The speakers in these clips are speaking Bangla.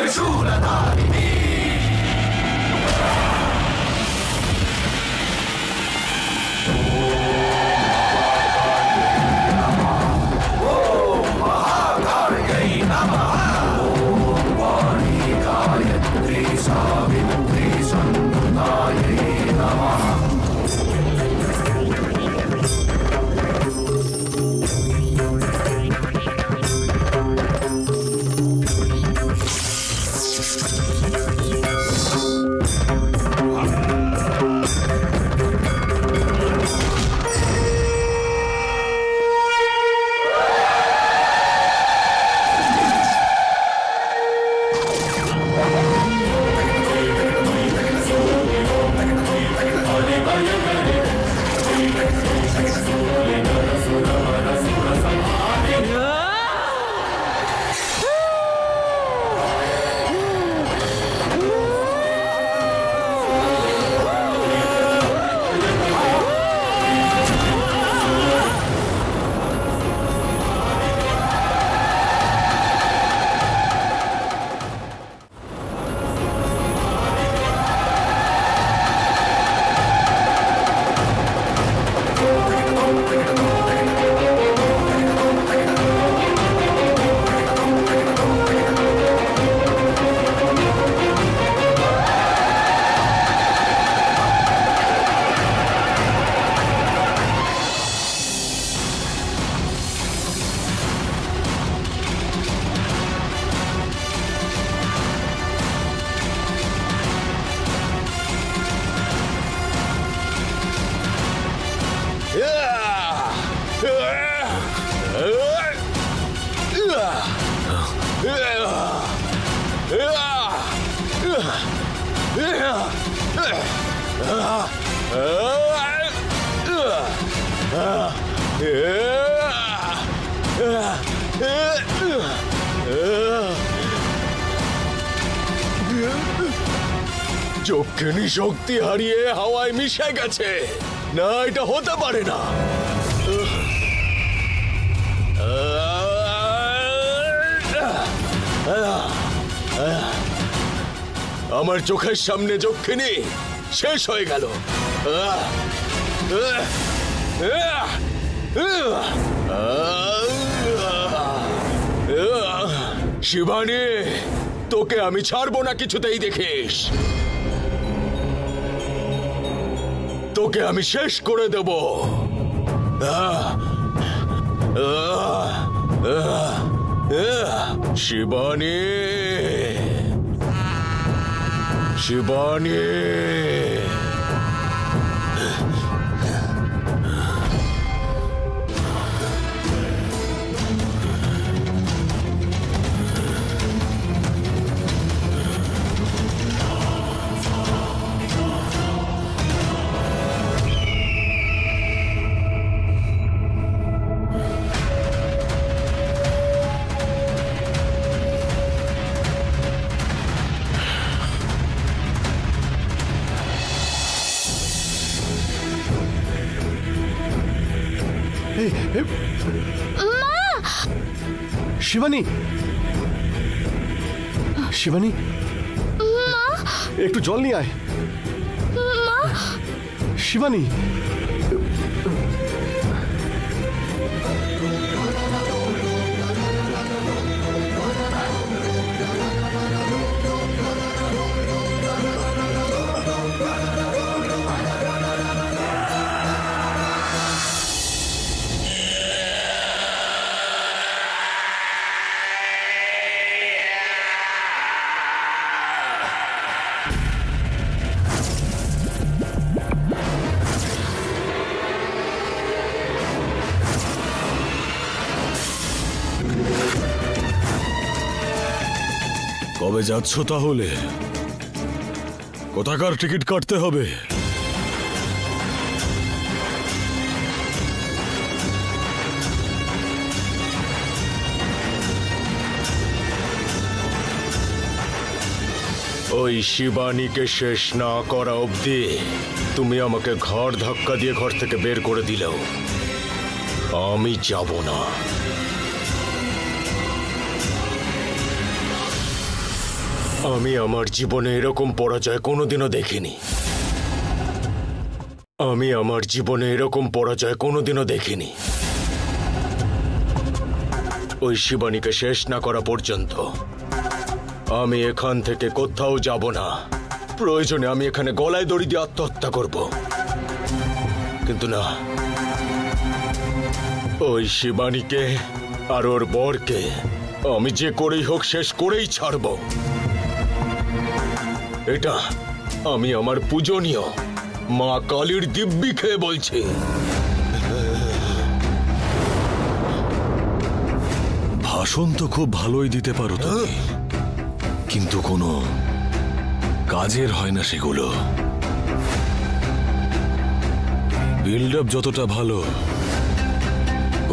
त्रिशूलधारिणी যক্ষিণী শক্তি হারিয়ে হাওয়ায় মিশে গেছে। না, এটা হতে পারে না। আমার চোখের সামনে যক্ষিণী শেষ হয়ে গেল। শিবানী, তোকে আমি ছাড়বো না কিছুতেই। দেখিস, তোকে আমি শেষ করে দেব। শিবানী, শিবানী, শিবানী, শিবানী, একটু জল নিয়ে আয়। শিবানী, কবে যাচ্ছ তাহলে? কোথাকার টিকিট কাটতে হবে? ওই শিবানীকে শেষ না করা অবধি তুমি আমাকে ঘর ধাক্কা দিয়ে ঘর থেকে বের করে দিলেও আমি যাব না। আমি আমার জীবনে এরকম পরাজয় কোনোদিনও দেখিনি। আমি আমার জীবনে এরকম পরাজয় কোনোদিনও দেখিনি। ওই শিবানীকে শেষ না করা পর্যন্ত আমি এখান থেকে কোথাও যাব না। প্রয়োজনে আমি এখানে গলায় দড়ি দিয়ে আত্মহত্যা করব, কিন্তু না, ওই শিবানীকে আর ওর বরকে আমি যে করেই হোক শেষ করেই ছাড়ব। এটা আমি আমার পূজনীয় মা কালীর দিব্যি খেয়ে বলছি। ভাষণ তো খুব ভালোই দিতে পারো তুমি, কিন্তু কোনো কাজের হয় না সেগুলো। বিল্ড আপ যতটা ভালো,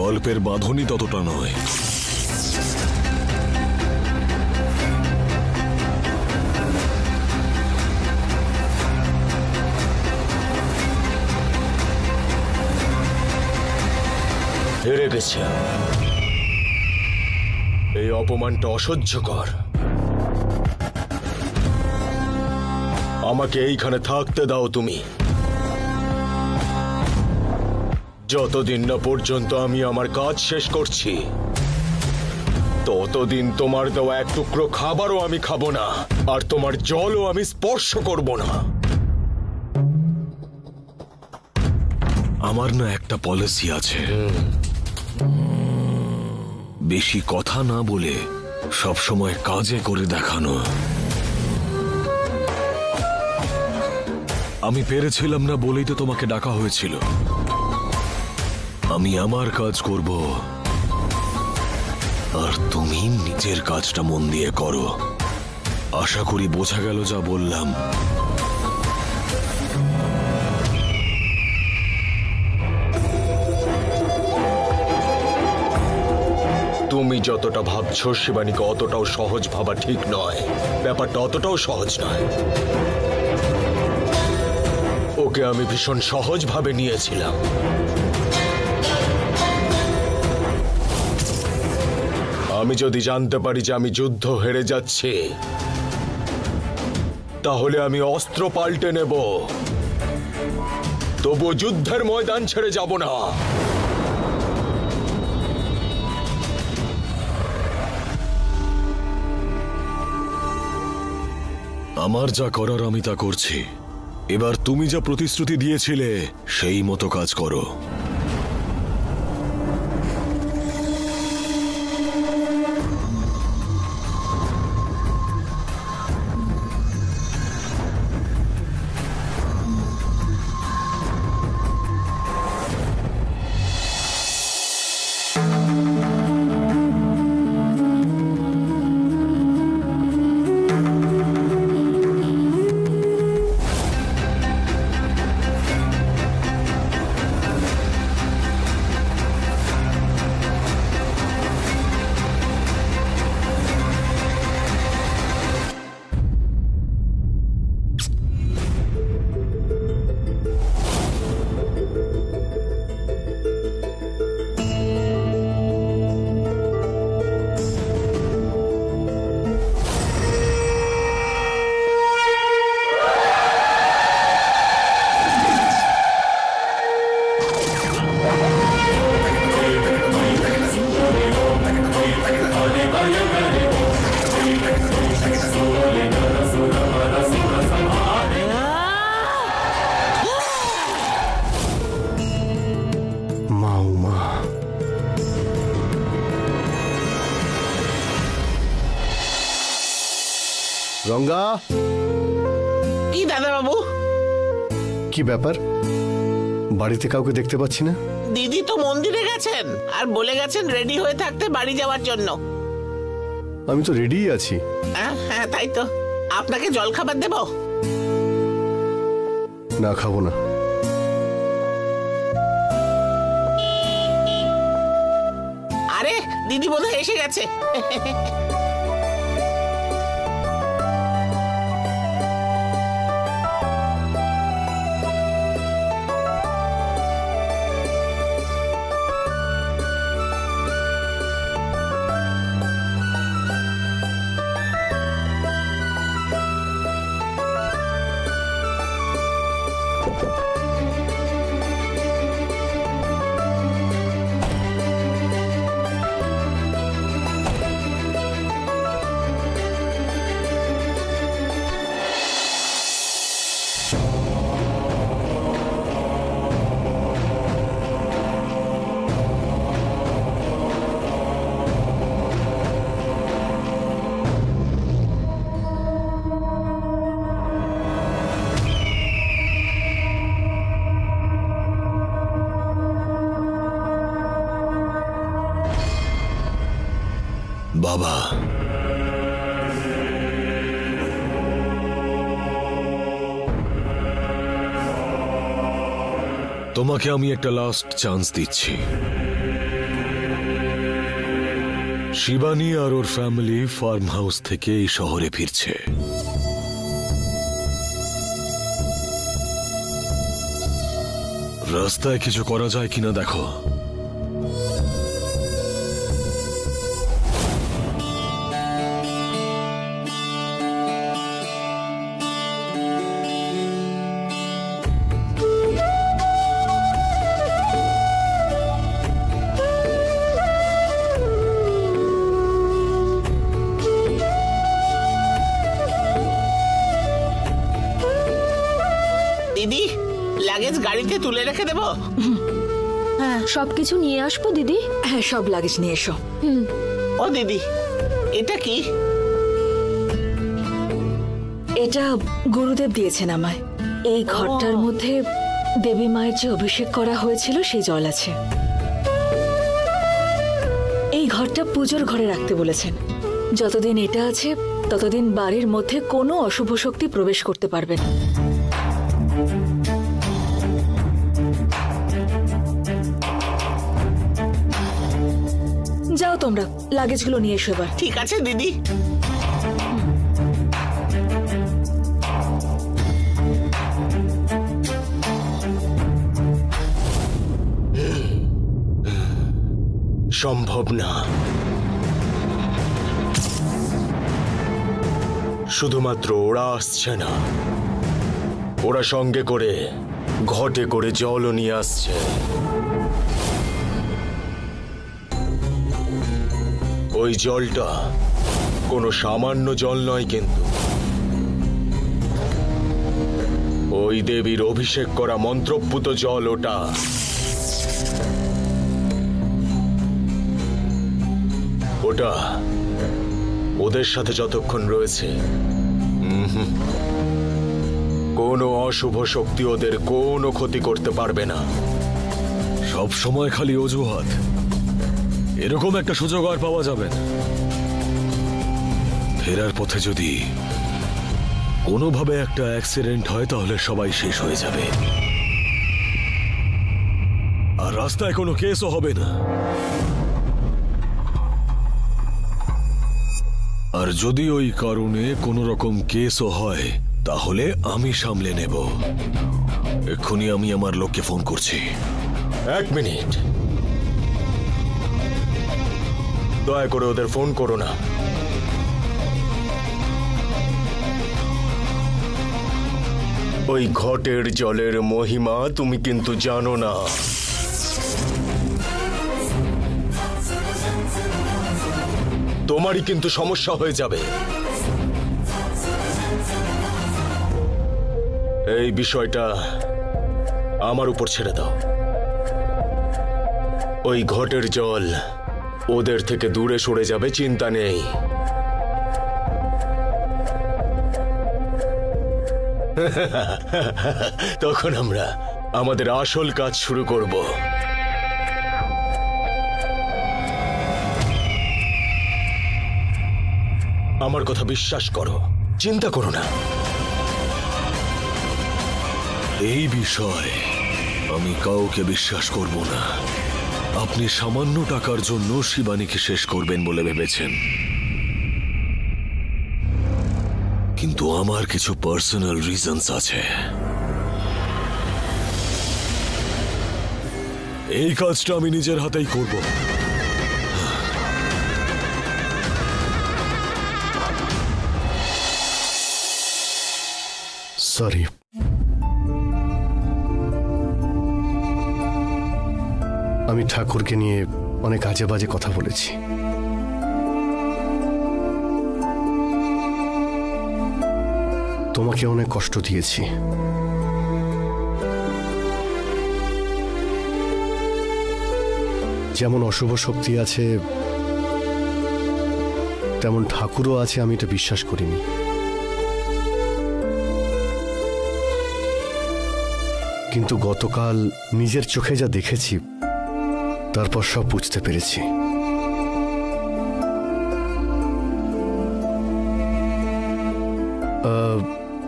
গল্পের বাঁধনই ততটা নয়। হেরে গেছে। এই অপমানটা অসহ্যকর। আমাকে এইখানে থাকতে দাও তুমি, যতদিন না পর্যন্ত আমি আমার কাজ শেষ করছি ততদিন তোমার দেওয়া এক টুকরো খাবারও আমি খাবো না, আর তোমার জলও আমি স্পর্শ করব না। আমার না একটা পলিসি আছে, বেশি কথা না বলে সব সময় কাজে করে দেখানো। আমি পেরেছিলাম না বলেই তো তোমাকে ডাকা হয়েছিল। আমি আমার কাজ করব, আর তুমি নিজের কাজটা মন দিয়ে করো। আশা করি বোঝা গেল যা বললাম। তুমি যতটা ভাবছো শিবানীকে অতটাও সহজ ভাবা ঠিক নয়। ব্যাপারটা অতটাও সহজ নয়। ওকে আমি ভীষণ সহজভাবে নিয়েছিলাম। আমি যদি জানতে পারি যে আমি যুদ্ধ হেরে যাচ্ছি, তাহলে আমি অস্ত্র পাল্টে নেব, তবুও যুদ্ধের ময়দান ছেড়ে যাব না। আমার যা করার আমি তা করছি। এবার তুমি যা প্রতিশ্রুতি দিয়েছিলে সেই মতো কাজ করো। রঙ্গা, কি দাদা বাবু? কি ব্যাপার? বাড়িতে কাউকে দেখতে পাচ্ছি না। দিদি তো মন্দিরে গেছেন আর বলে গেছেন রেডি হয়ে থাকতে বাড়ি যাওয়ার জন্য। আমি তো রেডিই আছি। হ্যাঁ তাই তো। আপনাকে জল খাবার দেব? না, খাবো না। আরে দিদি বোধহয় এসে গেছে। বাবা, তোমাকে আমি একটা লাস্ট চান্স দিচ্ছি। শিবানী আর ওর ফ্যামিলি ফার্ম হাউস থেকে এই শহরে ফিরছে। রাস্তায় কিছু করা যায় কিনা দেখো। দিদি, লাগেজ গাড়িতে তুলে রেখে দেবো? সবকিছু নিয়ে আসবো দিদি। হ্যাঁ, সব লাগেজ নিয়ে এসো। ও দিদি, এটা কি? এটা গুরুদেব দিয়েছেন আমায়। এই ঘরটার মধ্যে দেবী মায়ের যে অভিষেক করা হয়েছিল সেই জল আছে। এই ঘরটা পুজোর ঘরে রাখতে বলেছেন। যতদিন এটা আছে ততদিন বাড়ির মধ্যে কোনো অশুভ শক্তি প্রবেশ করতে পারবে না। যাও তোমরা, লাগেজগুলো নিয়ে এসো এবার। ঠিক আছে দিদি। সম্ভব না। শুধুমাত্র ওরা আসছে না, ওরা সঙ্গে করে ঘটে করে জলও নিয়ে আসছে। ওই জলটা কোনো সামান্য জল নয়, কিন্তু ওই দেবীর অভিষেক করা মন্ত্রপুত জল ওটা। ওটা ওদের সাথে যতক্ষণ রয়েছে কোনো অশুভ শক্তি ওদের কোনো ক্ষতি করতে পারবে না। সব সময় খালি অজুহাত। এরকম একটা সুযোগ আর পাওয়া যাবে না। ফেরার পথে যদি কোনোভাবে একটা অ্যাক্সিডেন্ট হয় তাহলে সবাই শেষ হয়ে যাবে, আর রাস্তায় কোনো কেসও হবে না। আর যদি ওই কারণে কোনো রকম কেসও হয় তাহলে আমি সামলে নেব। এক্ষুনি আমি আমার লোককে ফোন করছি। এক মিনিট, দয়া করে ওদের ফোন করো না। ওই ঘটের জলের মহিমা তুমি কিন্তু জানো না। তোমারই কিন্তু সমস্যা হয়ে যাবে। এই বিষয়টা আমার উপর ছেড়ে দাও। ওই ঘটের জল ওদের থেকে দূরে সরে যাবে, চিন্তা নেই। তখন আমরা আমাদের আসল কাজ শুরু করব। আমার কথা বিশ্বাস করো, চিন্তা করো না। এই বিষয়ে আমি কাউকে বিশ্বাস করব না। আপনি সামান্য টাকার জন্য শিবানীকে শেষ করবেন বলে ভেবেছেন, কিন্তু আমার কিছু পার্সোনাল রিজনস আছে। এই কাজটা আমি নিজের হাতেই করব। সরি, আমি ঠাকুরকে নিয়ে অনেক আজে বাজে কথা বলেছি। তোমাকে অনেক কষ্ট দিয়েছি। যেমন অশুভ শক্তি আছে তেমন ঠাকুরও আছে, আমি এটা বিশ্বাস করিনি। কিন্তু গতকাল নিজের চোখে যা দেখেছি তারপর সব বুঝতে পেরেছি।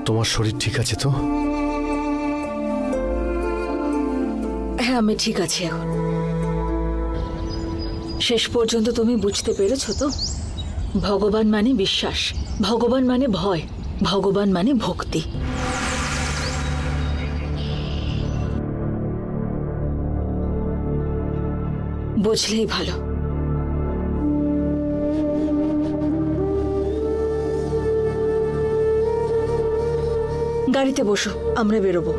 তোমার শরীর ঠিক আছে তো? হ্যাঁ, আমি ঠিক আছি এখন। শেষ পর্যন্ত তুমি বুঝতে পেরেছো তো, ভগবান মানে বিশ্বাস, ভগবান মানে ভয়, ভগবান মানে ভক্তি। বুঝলেই ভালো। গাড়িতে বসো, আমরা বেরোবো।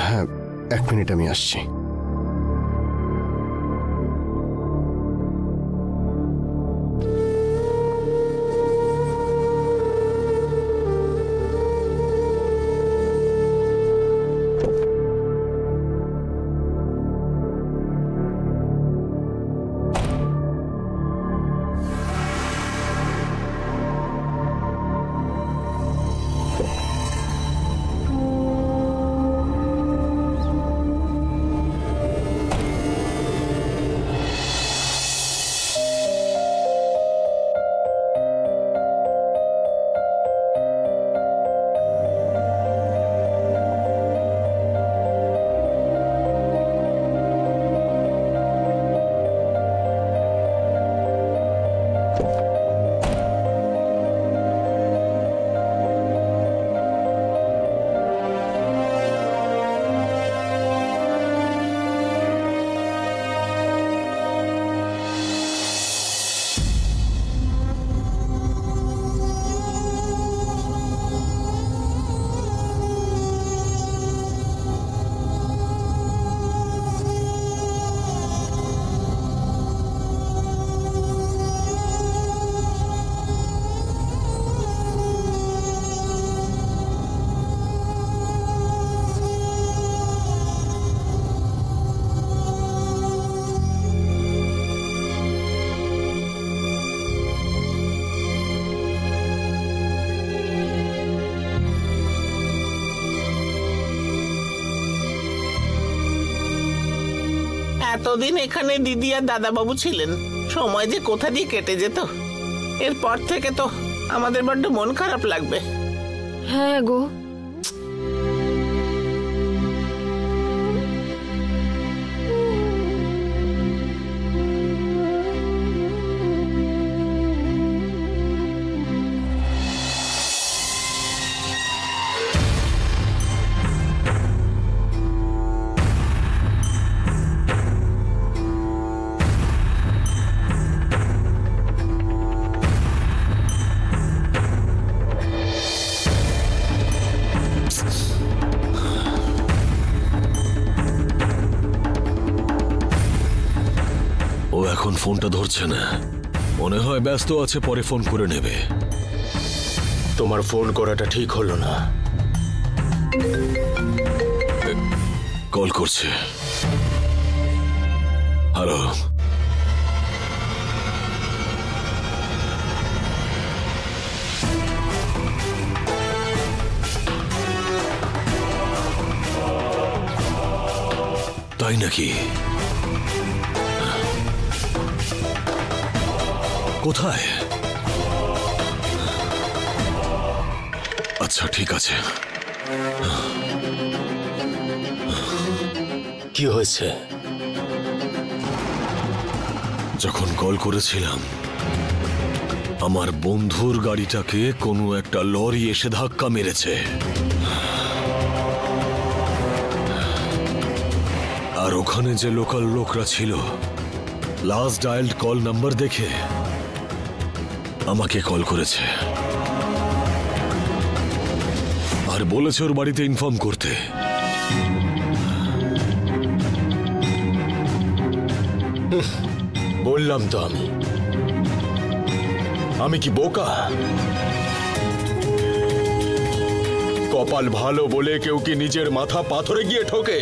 হ্যাঁ, 1 মিনিট, আমি আসছি। এতদিন এখানে দিদি আর দাদাবাবু ছিলেন, সময় যে কোথা দিয়ে কেটে যেত। এরপর থেকে তো আমাদের বড্ড মন খারাপ লাগবে। হ্যাঁ গো, এখন ফোনটা ধরছে না, মনে হয় ব্যস্ত আছে, পরে ফোন করে নেবে। তোমার ফোন করাটা ঠিক হলো না। কল করছে। হ্যালো, তাই নাকি? কোথায়? আচ্ছা, ঠিক আছে। কি হয়েছে? যখন কল করেছিলাম, আমার বন্ধুর গাড়িটাকে কোনো একটা লরি এসে ধাক্কা মেরেছে, আর ওখানে যে লোকাল লোকরা ছিল, লাস্ট ডায়ালড কল নাম্বার দেখে আমাকে কল করেছে আর বলেছে ওর বাড়িতে ইনফর্ম করতে। বললাম তো আমি কি বোকা? কপাল ভালো বলে কেউ কি নিজের মাথা পাথরে গিয়ে ঠোকে?